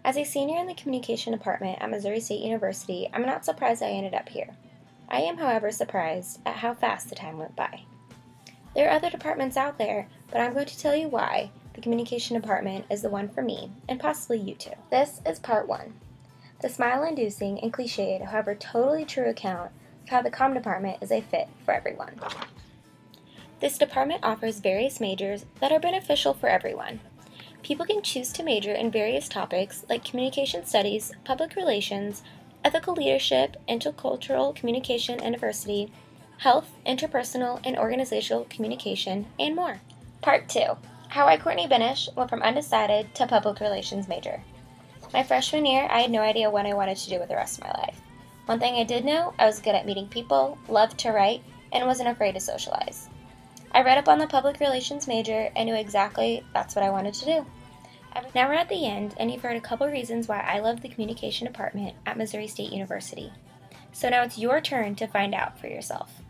As a senior in the communication department at Missouri State University, I'm not surprised I ended up here. I am, however, surprised at how fast the time went by. There are other departments out there, but I'm going to tell you why the communication department is the one for me, and possibly you too. This is part 1. The smile-inducing and cliched, however totally true account of how the comm department is a fit for everyone. This department offers various majors that are beneficial for everyone. People can choose to major in various topics like communication studies, public relations, ethical leadership, intercultural communication and diversity, health, interpersonal and organizational communication, and more. Part 2. How I, Courtney Benish, went from undecided to public relations major. My freshman year, I had no idea what I wanted to do with the rest of my life. One thing I did know, I was good at meeting people, loved to write, and wasn't afraid to socialize. I read up on the public relations major and knew exactly that's what I wanted to do. Now we're at the end, and you've heard a couple reasons why I love the communication department at Missouri State University. So now it's your turn to find out for yourself.